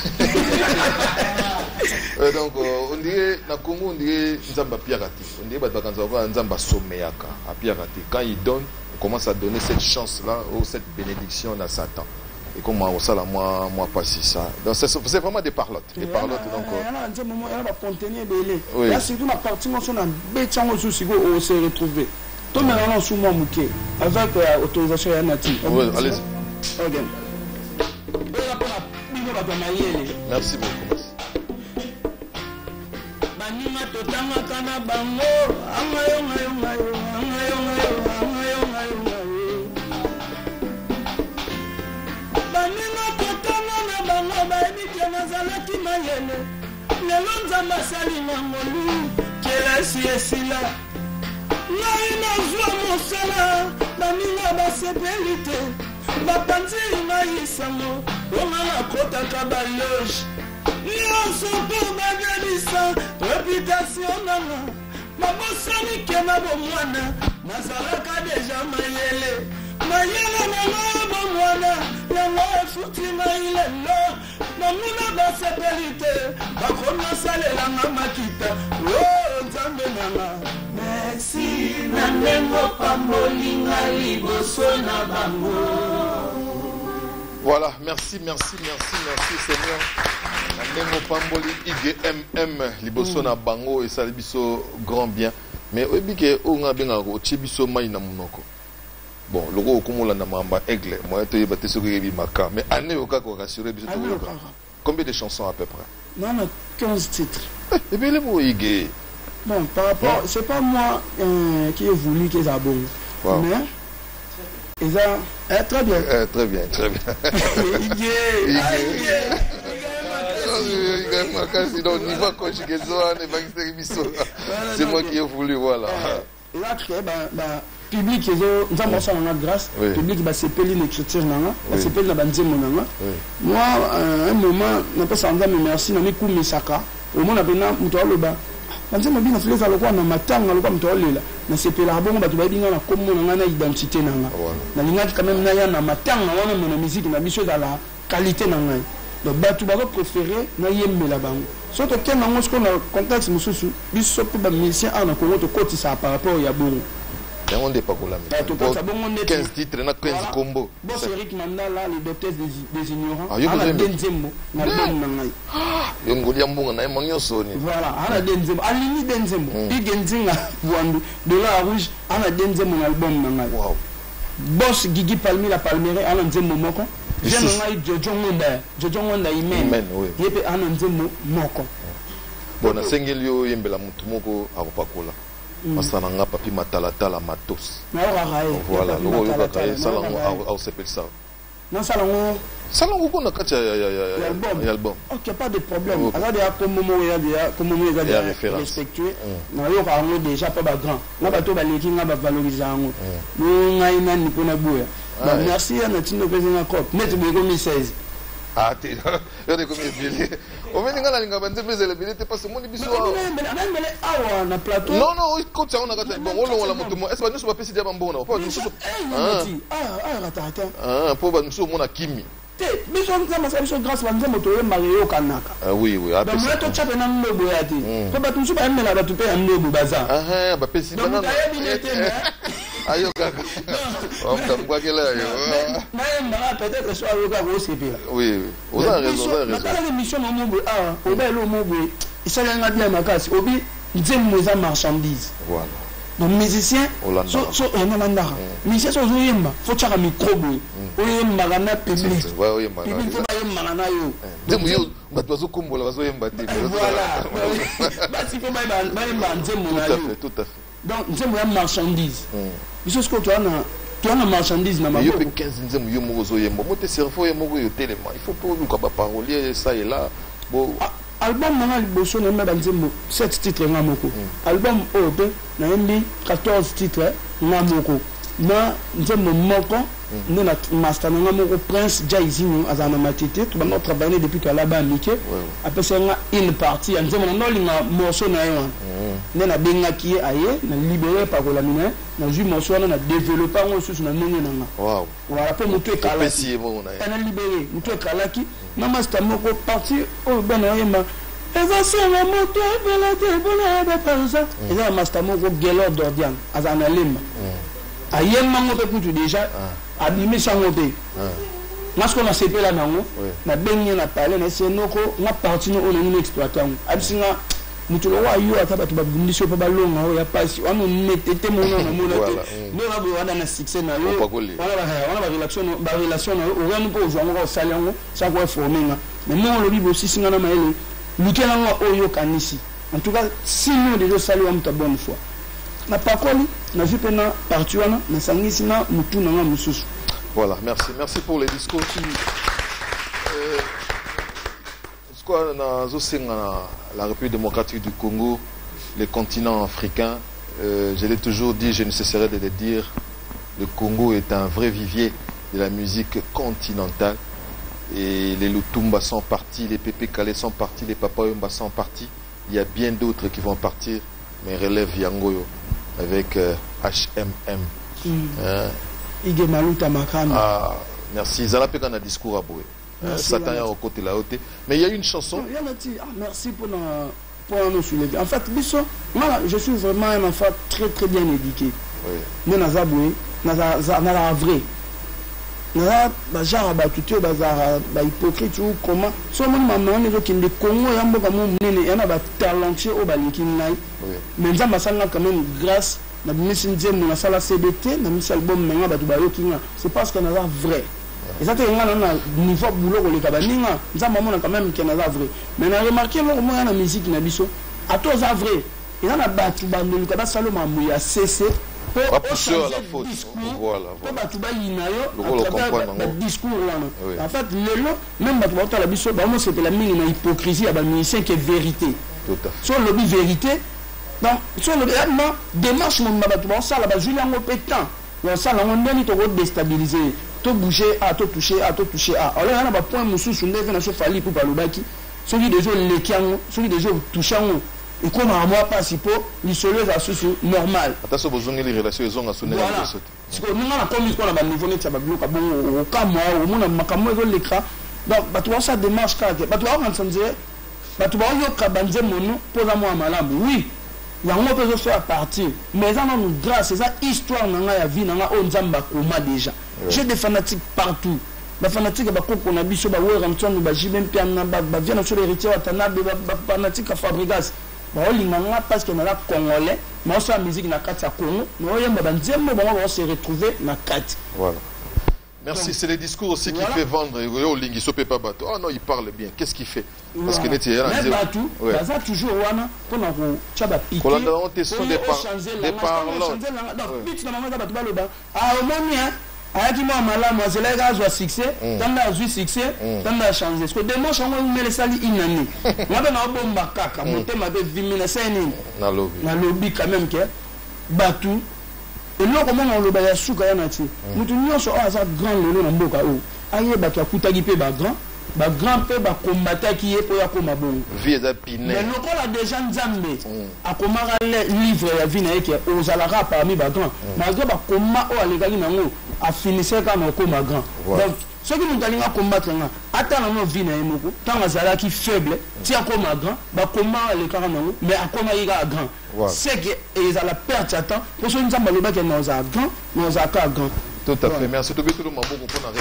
donc on dirait na Congo on dirait nzamba piarati on dirait ba kanza ba nzamba someyaka a piarati quand il donne on commence à donner cette chance là ou cette bénédiction à Satan et comment ça là moi passer ça donc c'est vraiment des parlottes donc là en ce moment elle va contenir belé là surtout la partie moi son betchango sous sigo on se retrouver tout maintenant sous moi mouké avec autorisation ya nati allez-y OK merci beaucoup banima totanga kana bango angayo banima totanga na bango baebike nazalaki mayele lelo nzambe asali ngangolu kelasi esila ngai nazwa mosala baninga basepeli te bapanzi ngai sango onga nakotaka baloge nyonso mpo babebisa reputation nanga babosani ke na bomwana nazalaka deja mayele nanga bomwana yango efuti ngai lelo namina basepeli te bakonasalelanga makita o nzambe nanga merci na ndengo pamboli ngai liboso na bango. Voilà, merci Seigneur. Ndengo pamboli IGMM liboso na bango et ça biso grand bien. Mais obike onga benga ko chibiso mai na munoko. Bon, logo komola na mamba aigle, moi to yeba te soki bi maka, mais année oka ko rassurer biso to. Combien de chansons à peu près? Non, 15 titres. Et bien les mots IG. Bon, par rapport, c'est pas moi qui ai voulu qu'ils abonnent. Wow. Mais ils ont très bien. Très bien. C'est moi qui ai voulu, voilà. Et là, public, nous avons ça en grâce. Public, c'est payé l'écriture, c'est payé la bande. Moi, à un moment, on a pas ça, merci, on a mis coup Misaka. Au moins, on a bien le bas. Quand on a bien fait ça, on a matin, on a le na sepela bongo batu bayinga na komo na na identité nanga na lingaki quand même na ya na matanga wana na musique na biso dans la qualité na ngai donc batu ba préférer na yembela bango surtout que na ngosko na contexte mususu biso pe ba musicien ana ko to koti ça par rapport ya bongo on n'est pas pour la musique 15 titres na 15 combos bon c'est Eric Mandala les docteurs des ignorants ana denzembo na bongo na ngai yongoli mbonga na manyo soni voilà ana denzembo alini denzembo igenzinga buandu de la rouge ana denzembo na album na ngai wow boss Gigi Palmi la Palmere ana nzembo moko jeune ngai Jojo Ngonda imen yepe ana nzembo moko bona sengelio yembela mutu moko akopakola masana nga papi matalatala matos voilà logo yoka kay salango au s'appelle ça non salango kona kacha ya album OK pas de problème alors ya comme momo ya respectueux na yoka ngo déjà pas ba grand na bato ba leki nga ba valoriser ngo ngai nani pona boya merci à Natino Président Cop net be ko 2016 ah tu yo de combien billet o meni ngala linga banze pese le billet parce que mon biso awa na plateau non quand ça on a gata bon on la moto est-ce que nous sommes pas pesi dia bambona pas nous pour ba nous mona kimi te biso nzama sa biso grâce banze moto ye mario kanaka oui donc moi to chape na mlobo ya ti to ba tusu ba emela ba tupe ya mlobo baza ba pesi bana ayo kaka on t'a quoi que là peut-être soit yoga aussi bien oui vous avez raison la mission mobo obelo mobo isalanga bien makasi obi nzembo za marchandise voilà donc musicien so onalanda musicien so yemba faut chaka microbe oyemba na public public faut yemba na yo nzembo yo bato kombola bazo yemba te voilà basi faut ba nzembo na yo tout à fait donc nzembo ya marchandise biso ce que tu as na marchandise na maboko yo pe 15 nzembo yo moko zo yemba mote cerveau yo moko yo telema il faut pour nous ba parolier ça et là bon album na liboso na mba nzembo 7 titres nga moko album ope na yembi 14 titres nga moko na nzembo moko na master nga moko Prince Jaizinho azana matete tu ba travailler depuis que là-bas Mickey après c'est une partie nzembo na linga morceau na yo nde na bengaki ye aye na libéré pakola mine na jui morceau wana na développé yango susu na ndenge nanga voilà mpo motu ekalaki na libéré motu ekalaki na master moko parti oyo bana oyemba ezasenga moto epela te mpona baparisa eza na master moko gelor dordian azala na lemba ayembango mpe kutu déjà abimisi yango mpe nasko na sepela nango na bengi na parler na senoko na parti no ona ni exploiter yango abisinga mutu lo wa yo ata batu babundisi yo pa balonga o ya pasi wana netete mono na mono te no na bo wana na succès na yo wana ba relation na o wana po ozwango ko salango sa ko forminga mais mo lo bibo sisinga na maele lukela ngo oyo kanisi en tout cas si nous déjà saluons ta bonne foi na pakoli na vipena parti wana na sangisi na mutu na mususu. Voilà, merci pour les discours qui la République démocratique du Congo, les continents africains, je l'ai toujours dit, je ne cesserai de le dire, le Congo est un vrai vivier de la musique continentale et les Lutumba sont partis, les Pépé Calais sont partis, les Papa Yomba sont partis, il y a bien d'autres qui vont partir, mais relève Yangoyo avec HMM. Ah, merci. Zala peut un discours à bouer. Satan est au côté là haute. Mais il y a une chanson. Merci pour nous soulever. En fait, je suis vraiment un enfant très très bien éduqué. Mais naza boué, naza vrai. Naza genre batutio bazar ba hypocrite ou comment. So mon maman ne qui le Congo yambo comme nene yana ba talentueux au baliki nai. Mais nzamba sanga quand même grâce na bimesinje na sala CBT na mis album menga batu ba yokinga c'est parce que na vrai et ça te nga na niveau boulot ko le kabaninga nzamba mona quand même que na vrai mais na remarqué lo mo na musique na biso ato za vrai et na batu ba ndolu ka ba salo mamu ya CC pour pousser à la faute voilà batu ba yinayo discours là en fait lelo même batu ba la biso ba mo c'était la mingi na hypocrisie ya ba musicien qui est vérité tout à fait sur le vérité. Donc, sur le démarche, mon bateau, ça là-bas, Julien Pétan, ça là, on est tout déstabilisé, tout bouger, tout toucher, tout toucher. Alors, il y a un point, monsieur, sur le nez, fallait pour Balubaki, celui des jours, les kiangos, celui des jours, touchant, et comme à moi, pas si peu, l'isoleuse à sous normal. Attention, vous avez les relations, ils ont à sonner. Voilà. Parce que nous, on a commis qu'on a niveau net, ça va bloquer, bon, au cas, moi, au monde, ma camo, l'écran. Donc, bateau, ça démarche, bateau, on s'en dit, bateau, on y a kabanze, mon pose à moi, malade, oui. Yango peut faire partir mais ça nous grâce c'est ça histoire nanga ya vie nanga o nzamba koma déjà j'ai des fanatiques partout ba fanatiques ba koko na biso ba wera mtsongo ba jibem piana ba vient sur héritier watana ba fanatiques à Fabregas ba olinga nga parce que na la congolais mais ça musique na kati ya Congo no yemba ba nzembo ba va se retrouver na kati voilà. Merci, c'est le discours aussi qui fait vendre. Ah non, il parle bien. Qu'est-ce qu'il fait? Parce que n'était rien. Mais Batou, ça toujours wana pour nous chaba piquer. Quand on te son des parlants. Donc, vite na maman Batou baloba. Ah au moment ayaki moi malamu azela gazwa succès, tanda azui succès, tanda changer. Parce que demain chango mele sali inani. Ngaba na bomba kaka, motema be vimina seni. Na lobby quand même que Batou et là comment on le baya suka ya nati mutu nyonso o asa grand lelo na mboka o aye ba kutaki pe ba grand pe ba combattre ki ye po ya koma bon vie za piné mais lokola déjà nzambe akomaka livre ya vie na yeke ozalaka parmi ba grand malgré ba koma o alekaki nango a finissé comme koma grand donc ceux qui nous gagnent combattre nga ata na no vie na yemoko tanga zalaki faible ti akoma grand ba koma alekaka nango mais akoma yika grand. C'est que ils ont la perte de temps. Pour ceux qui ont le bac, nous avons grand, nous avons grand. Tout à fait. Merci. Tout le monde pour raisonnement.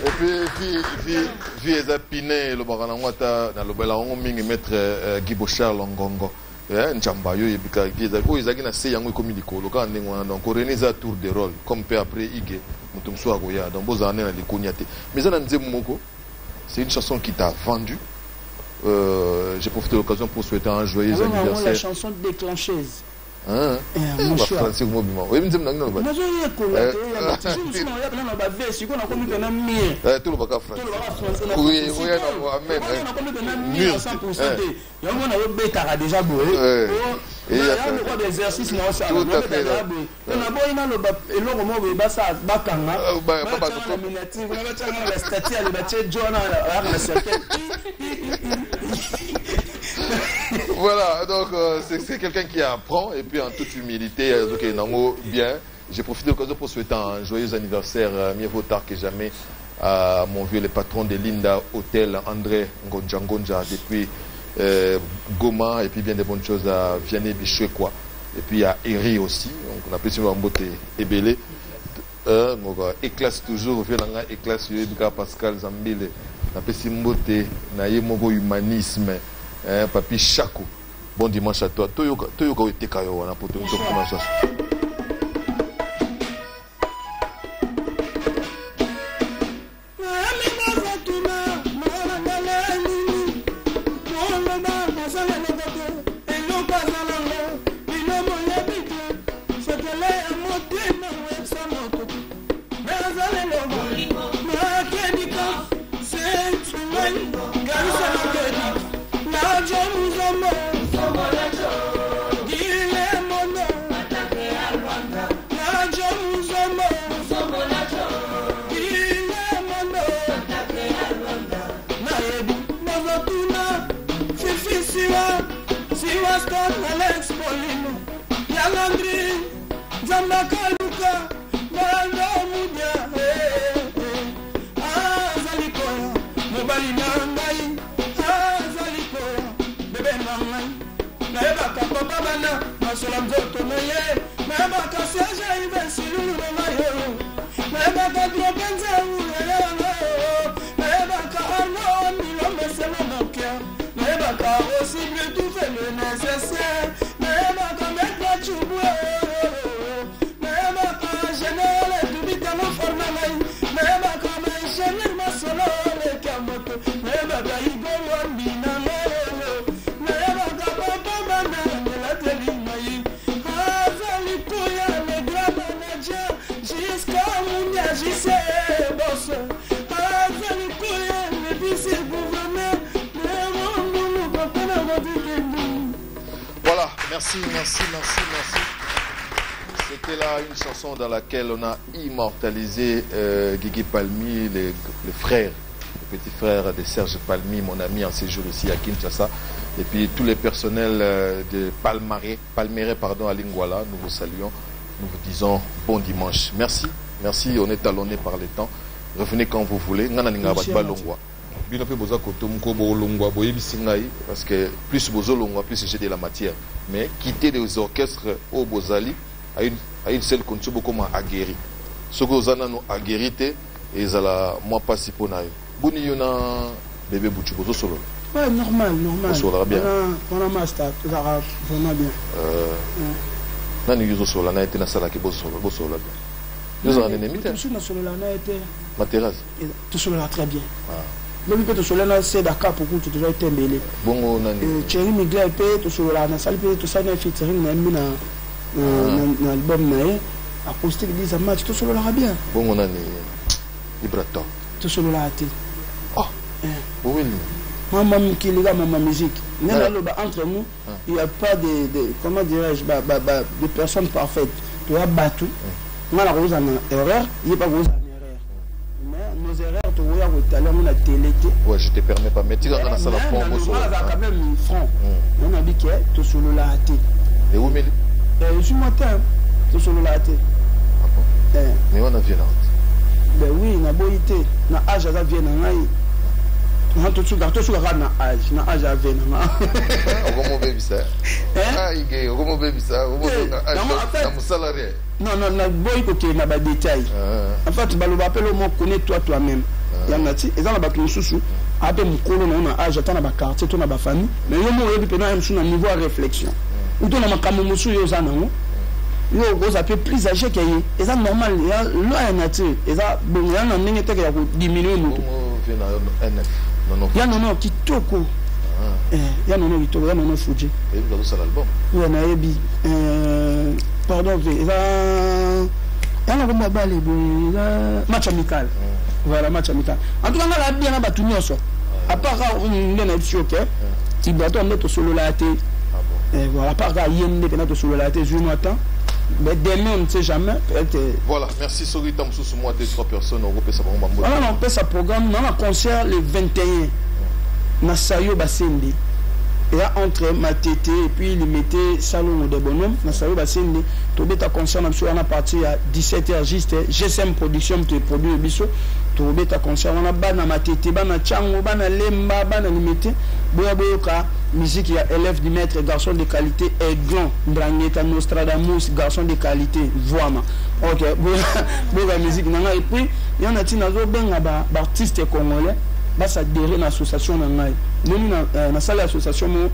Et puis, vie Piné, le baranangwata, dans le belango mingi maître Guy Bochar Longongo. Njamba yo yebika vie ko izaki na se yango communico loka ndengwa donc organiser tour de rôle comme peu après Ige mutumso akoya donc bozana na likonyate. Mais ça na nzemu moko, c'est une chanson qui t'a vendu. J'ai profité de l'occasion pour souhaiter un joyeux anniversaire. La chanson déclencheuse. Hein? Mon cher. Oui, mais non, Voilà, donc c'est quelqu'un qui apprend et puis en toute humilité, bien. J'ai profité de l'occasion pour souhaiter un joyeux anniversaire, mieux vaut tard que jamais, à mon vieux, le patron de Linda Hotel, André Ngonja depuis Goma, et puis bien des bonnes choses à Vianney Bichoué, quoi. Et puis à Eri aussi, donc on appelle ça Mbote Ebele. Éclasse toujours, éclasse Pascal Zambile, on appelle ça Mbote, Naye Mogo Humanisme, Papi Chakou. Bon dimanche à toi. Toyoka Otekayo, on a pour tout le monde. Voilà, merci. C'était là une chanson dans laquelle on a immortalisé Guigui Palmi, le frère, le petit frère de Serge Palmi, mon ami en séjour ici à Kinshasa. Et puis tous les personnels de Palmeret, à Lingwala, nous vous saluons, nous vous disons bon dimanche. Merci, on est talonné par les temps. Revenez quand vous voulez. Parce que plus bozo longwa, plus j'ai de la matière. Mais quitter les orchestres au Bozali à une seule condition beaucoup moins aguerri. Ce que vous avez aguerri, et ça moi pas si pour naï. Bouni yona bébé bouchu bozo solo. Ouais, normal. On bien. On a master, tout ça vraiment bien. Nani yuzo solo, na été na sala ki bozo solo. Nous en ennemi. Tout sur solo là na été. Ma terrasse. Tout solo là très bien. Même peut solo là c'est Dakar pour tout déjà été embellé. Bongo nani. Thierry Miguel peut tout solo là na salle peut tout ça na featuring na mina na album na acoustique dit ça match tout solo là bien. Bongo nani. Ibrato. Tout solo là été. Oh. Oui. Maman musique. Entre nous, il n'y a pas de comment dirais-je, de personnes parfaites. Tu as battu. On a une erreur, il n'y a pas de erreur. Mais nos erreurs, tu vois, on a télé. Ouais, je te permets pas. Mais tu vas dans la salle pour un on a quand même 1000 francs. On a dit que tu sur le laté. Et où, mais je suis matin, tu sur le laté. Mais on a vu là. Ben oui, on a beau été. On a âge à la vienne. On a tout sur na âge à veine. Comment bébé ça? Comment bébé ça? Comment salarié? Non, boy côté na ba détail. En fait, ba le rappel au mot connais toi-même. Yangati, et dans la ba sous après mon colo na âge à na ba quartier, to na ba famille, mais yo mo yebi pena sur un niveau de réflexion. Ou to na makamu musu yo za nango. Yo vous appelez plus âgé que yi. Et ça normal, ya lo nature. Et ça bon ya na ndenge te ya ko diminuer moto. Non, kitoko. Ya non kitoko, ya non Fuji. Et vous avez ça l'album. Oui, na ebi. Pardon, ya na komba balé match amical. Voilà, match amical. En tout cas, on a bien battu nyonso. À part on est na OK. Tu dois tomber to solo la té. Voilà, à part yende pena to solo la té, je m'attends. Mais demain, on ne sait jamais. Voilà, merci. Sorry, tam sous moi 2-3 personnes. On repère ça. On a fait sa programme. On a un concert le 21. Na Sayo Basendi. Et entre ma tété et puis il mettait salon de bonhomme. Na salon basende. To beta concert na sur à partir à 17h juste. GSM production te produit biso. To beta concert na bana ma tété bana chango bana lemba bana limité. Boya boyoka musique il y a élève du maître garçon de qualité Aiglon Brangheta Nostradamus garçon de qualité voix. OK. Boya musique nanga et puis il y en a ti nazo benga ba artiste congolais. Bas adhérer à l'association nangai noni na salle association mo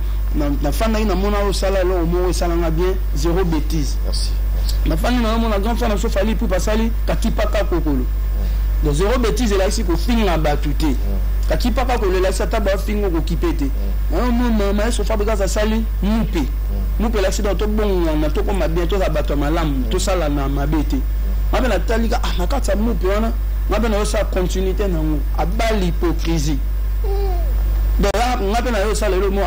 na fanda ina mona o sala lo mo sala nga bien zéro bêtise merci na fanda na mona grand fanda so fali pour pasali katipaka kokolo de zéro bêtise là ici ko finga batuté katipaka kokolo là ça taba fingo ko kipete na mo mama so fabrica za sali mupe là c'est dans to bon na to ko ma bien to za bato malam to sala na mabete mabe na talika na katsa mupe wana mabe na sa continuité na ngo abali hypocrisie d'ailleurs mabe na yo sa le mot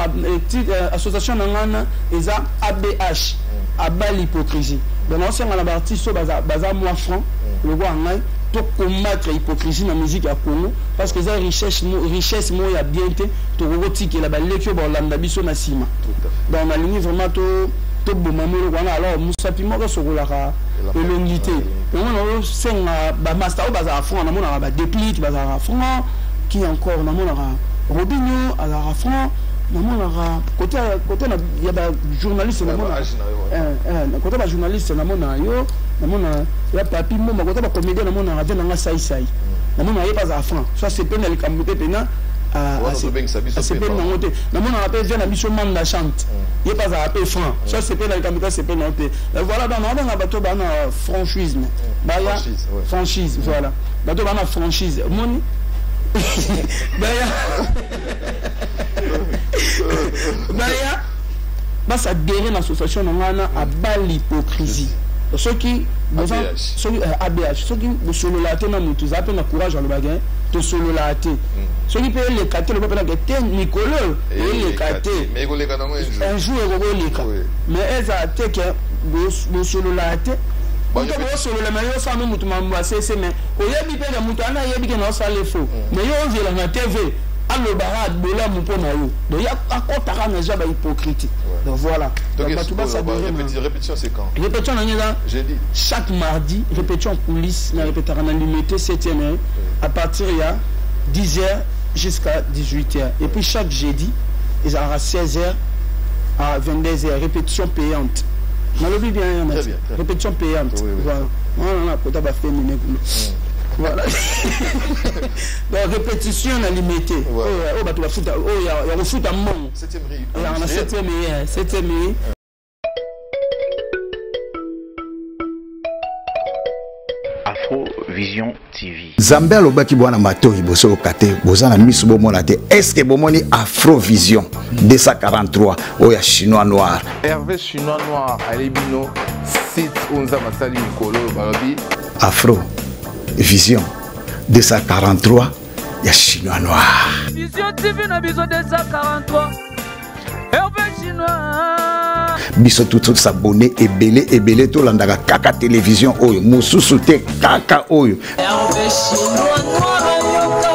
association na ngana eza ABH abali hypocrisie donc on sait na artiste so baza moi franc le go ngai to combattre hypocrisie na musique ya Congo parce que ça richesse mo ya bienté to rotiki la balekio ba landa biso na sima donc na ligne vraiment to bomamelo wana alors musapi moko sokolaka elongité on senga ba master o baza franc na mona ba déplit baza franc qui encore na mona Robinho à la franc na mona côté na ya ba journaliste na mona côté ba journaliste na mona yo na mona ya papi mo côté ba comédien na mona avec na sai na mona ya baza franc ça c'est peine le kambuté pena c'est peine na moté na mona appelle vient na mission manda chante il pas à appeler franc ça c'est peine le kambuté c'est peine noté voilà dans na bato bana franchisme baya franchise voilà bato bana franchise moni baya bas adhérer à l'association nangana à bal l'hypocrisie ceux qui ABH ceux qui solo la tena mutu zape na courage à le bagage to solo la té ceux qui peut les cater le peuple na té Nicolo et les cater mais ko les kana un jour ko les ka mais eza té que solo la té bon to solo la mais yo sa no mutu mamba c'est mais oyebi pe na mutu ana yebi ke na sa le faux mais yo on vient na TV allo barad bola mu pona yo donc ya akotaka na jaba hypocrite donc voilà donc répétition c'est quand répétition na jeudi chaque mardi répétition coulisses na répétition na limité 7e à partir il y a 10h jusqu'à 18h et puis chaque jeudi il y aura 16h à 22h répétition payante na lobi bien répétition payante voilà on a peut-être pas féminin voilà donc répétition na limité oh ba tu vas foutre oh il y a le foot à mon 7e rue on a 7e rue Afrovision TV. Zambé alobaki bwana matori boso kate bozana misu bomona te est-ce que bomoni Afrovision 243 oya chinois noir Hervé chinois noir alibino site onza masali mikolo balobi Afrovision 243 ya chinois noir Vision TV na biso 243 Hervé chinois biso tout s'abonner ebele to landaka kaka télévision oyo mususu te kaka oyo Hervé chinois noir